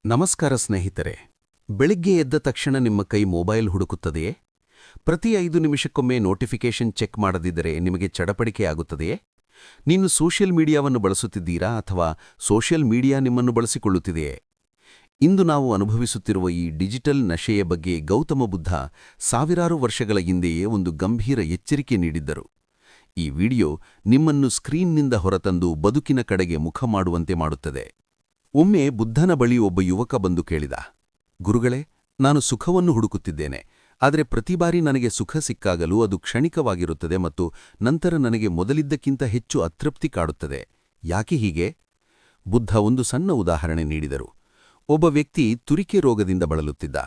ನಮಸ್ಕಾರ ಸ್ನೇಹಿತರೆ. ಬೆಳಿಗ್ಗೆ ಎದ್ದ ತಕ್ಷಣ ನಿಮ್ಮ ಕೈ ಮೊಬೈಲ್ ಹುಡುಕುತ್ತದೆಯೇ? ಪ್ರತಿ 5 ನಿಮಿಷಕ್ಕೊಮ್ಮೆ ನೋಟಿಫಿಕೇಷನ್ ಚೆಕ್ ಮಾಡದಿದ್ದರೆ ನಿಮಗೆ ಚಡಪಡಿಕೆ ಆಗುತ್ತದೆಯೇ? ನೀನು ಸೋಷಿಯಲ್ ಮೀಡಿಯಾವನ್ನು ಬಳಸುತ್ತಿದ್ದೀರಾ ಅಥವಾ ಸೋಷಿಯಲ್ ಮೀಡಿಯಾ ನಿಮ್ಮನ್ನು ಬಳಸಿಕೊಳ್ಳುತ್ತಿದೆಯೇ? ಇಂದು ನಾವು ಅನುಭವಿಸುತ್ತಿರುವ ಈ ಡಿಜಿಟಲ್ ನಶೆಯ ಬಗ್ಗೆ ಗೌತಮ ಬುದ್ಧ ಸಾವಿರಾರು ವರ್ಷಗಳ ಹಿಂದೆಯೇ ಒಂದು ಗಂಭೀರ ಎಚ್ಚರಿಕೆ ನೀಡಿದ್ದರು. ಈ ವಿಡಿಯೋ ನಿಮ್ಮನ್ನು ಸ್ಕ್ರೀನ್ನಿಂದ ಹೊರತಂದು ಬದುಕಿನ ಕಡೆಗೆ ಮುಖ ಮಾಡುವಂತೆ ಮಾಡುತ್ತದೆ. ಒಮ್ಮೆ ಬುದ್ಧನ ಬಳಿ ಒಬ್ಬ ಯುವಕ ಬಂದು ಕೇಳಿದ, ಗುರುಗಳೇ, ನಾನು ಸುಖವನ್ನು ಹುಡುಕುತ್ತಿದ್ದೇನೆ, ಆದರೆ ಪ್ರತಿ ಬಾರಿ ನನಗೆ ಸುಖ ಸಿಕ್ಕಾಗಲೂ ಅದು ಕ್ಷಣಿಕವಾಗಿರುತ್ತದೆ ಮತ್ತು ನಂತರ ನನಗೆ ಮೊದಲಿದ್ದಕ್ಕಿಂತ ಹೆಚ್ಚು ಅತೃಪ್ತಿ ಕಾಡುತ್ತದೆ. ಯಾಕೆ ಹೀಗೆ? ಬುದ್ಧ ಒಂದು ಸಣ್ಣ ಉದಾಹರಣೆ ನೀಡಿದರು. ಒಬ್ಬ ವ್ಯಕ್ತಿ ತುರಿಕೆ ರೋಗದಿಂದ ಬಳಲುತ್ತಿದ್ದ.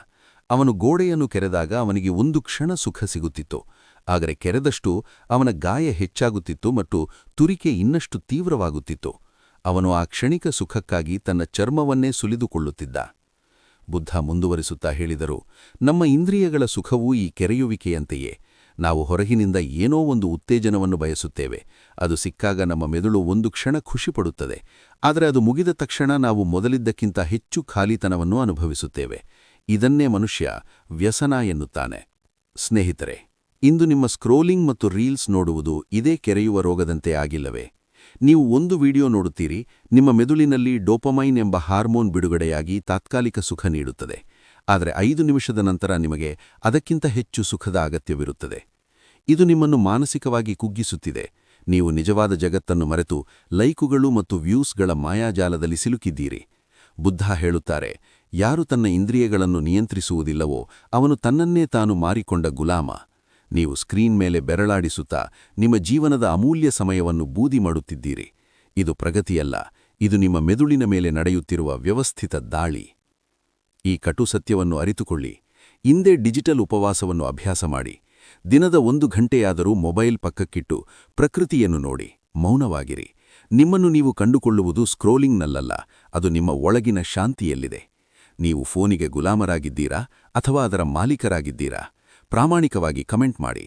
ಅವನು ಗೋಡೆಯನ್ನು ಕೆರೆದಾಗ ಅವನಿಗೆ ಒಂದು ಕ್ಷಣ ಸುಖ ಸಿಗುತ್ತಿತ್ತು. ಆದರೆ ಕೆರೆದಷ್ಟು ಅವನ ಗಾಯ ಹೆಚ್ಚಾಗುತ್ತಿತ್ತು ಮತ್ತು ತುರಿಕೆ ಇನ್ನಷ್ಟು ತೀವ್ರವಾಗುತ್ತಿತ್ತು. ಅವನು ಆ ಕ್ಷಣಿಕ ಸುಖಕ್ಕಾಗಿ ತನ್ನ ಚರ್ಮವನ್ನೇ ಸುಲಿದುಕೊಳ್ಳುತ್ತಿದ್ದ. ಬುದ್ಧ ಮುಂದುವರಿಸುತ್ತಾ ಹೇಳಿದರು, ನಮ್ಮ ಇಂದ್ರಿಯಗಳ ಸುಖವೂ ಈ ಕೆರೆಯುವಿಕೆಯಂತೆಯೇ. ನಾವು ಹೊರಗಿನಿಂದ ಏನೋ ಒಂದು ಉತ್ತೇಜನವನ್ನು ಬಯಸುತ್ತೇವೆ. ಅದು ಸಿಕ್ಕಾಗ ನಮ್ಮ ಮೆದುಳು ಒಂದು ಕ್ಷಣ ಖುಷಿಪಡುತ್ತದೆ. ಆದರೆ ಅದು ಮುಗಿದ ತಕ್ಷಣ ನಾವು ಮೊದಲಿದ್ದಕ್ಕಿಂತ ಹೆಚ್ಚು ಖಾಲಿತನವನ್ನು ಅನುಭವಿಸುತ್ತೇವೆ. ಇದನ್ನೇ ಮನುಷ್ಯ ವ್ಯಸನ ಎನ್ನುತ್ತಾನೆ. ಸ್ನೇಹಿತರೆ, ಇಂದು ನಿಮ್ಮ ಸ್ಕ್ರೋಲಿಂಗ್ ಮತ್ತು ರೀಲ್ಸ್ ನೋಡುವುದು ಇದೇ ಕೆರೆಯುವ ರೋಗದಂತೆ ಆಗಿಲ್ಲವೇ? ನೀವು ಒಂದು ವಿಡಿಯೋ ನೋಡುತ್ತೀರಿ, ನಿಮ್ಮ ಮೆದುಳಿನಲ್ಲಿ ಡೋಪಮೈನ್ ಎಂಬ ಹಾರ್ಮೋನ್ ಬಿಡುಗಡೆಯಾಗಿ ತಾತ್ಕಾಲಿಕ ಸುಖ ನೀಡುತ್ತದೆ. ಆದರೆ 5 ನಿಮಿಷದ ನಂತರ ನಿಮಗೆ ಅದಕ್ಕಿಂತ ಹೆಚ್ಚು ಸುಖದ ಅಗತ್ಯವಿರುತ್ತದೆ. ಇದು ನಿಮ್ಮನ್ನು ಮಾನಸಿಕವಾಗಿ ಕುಗ್ಗಿಸುತ್ತಿದೆ. ನೀವು ನಿಜವಾದ ಜಗತ್ತನ್ನು ಮರೆತು ಲೈಕುಗಳು ಮತ್ತು ವ್ಯೂಸ್ಗಳ ಮಾಯಾಜಾಲದಲ್ಲಿ ಸಿಲುಕಿದ್ದೀರಿ. ಬುದ್ಧ ಹೇಳುತ್ತಾರೆ, ಯಾರು ತನ್ನ ಇಂದ್ರಿಯಗಳನ್ನು ನಿಯಂತ್ರಿಸುವುದಿಲ್ಲವೋ ಅವನು ತನ್ನನ್ನೇ ತಾನು ಮಾರಿಕೊಂಡ ಗುಲಾಮ. ನೀವು ಸ್ಕ್ರೀನ್ ಮೇಲೆ ಬೆರಳಾಡಿಸುತ್ತಾ ನಿಮ್ಮ ಜೀವನದ ಅಮೂಲ್ಯ ಸಮಯವನ್ನು ಬೂದಿ ಮಾಡುತ್ತಿದ್ದೀರಿ. ಇದು ಪ್ರಗತಿಯಲ್ಲ, ಇದು ನಿಮ್ಮ ಮೆದುಳಿನ ಮೇಲೆ ನಡೆಯುತ್ತಿರುವ ವ್ಯವಸ್ಥಿತ ದಾಳಿ. ಈ ಕಟು ಸತ್ಯವನ್ನು ಅರಿತುಕೊಳ್ಳಿ. ಇಂದೇ ಡಿಜಿಟಲ್ ಉಪವಾಸವನ್ನು ಅಭ್ಯಾಸ ಮಾಡಿ. ದಿನದ 1 ಗಂಟೆಯಾದರೂ ಮೊಬೈಲ್ ಪಕ್ಕಕ್ಕಿಟ್ಟು ಪ್ರಕೃತಿಯನ್ನು ನೋಡಿ, ಮೌನವಾಗಿರಿ. ನಿಮ್ಮನ್ನು ನೀವು ಕಂಡುಕೊಳ್ಳುವುದು ಸ್ಕ್ರೋಲಿಂಗ್ನಲ್ಲಲ್ಲ, ಅದು ನಿಮ್ಮ ಒಳಗಿನ ಶಾಂತಿಯಲ್ಲಿದೆ. ನೀವು ಫೋನಿಗೆ ಗುಲಾಮರಾಗಿದ್ದೀರಾ ಅಥವಾ ಅದರ ಮಾಲೀಕರಾಗಿದ್ದೀರಾ? ಪ್ರಾಮಾಣಿಕವಾಗಿ ಕಮೆಂಟ್ ಮಾಡಿ.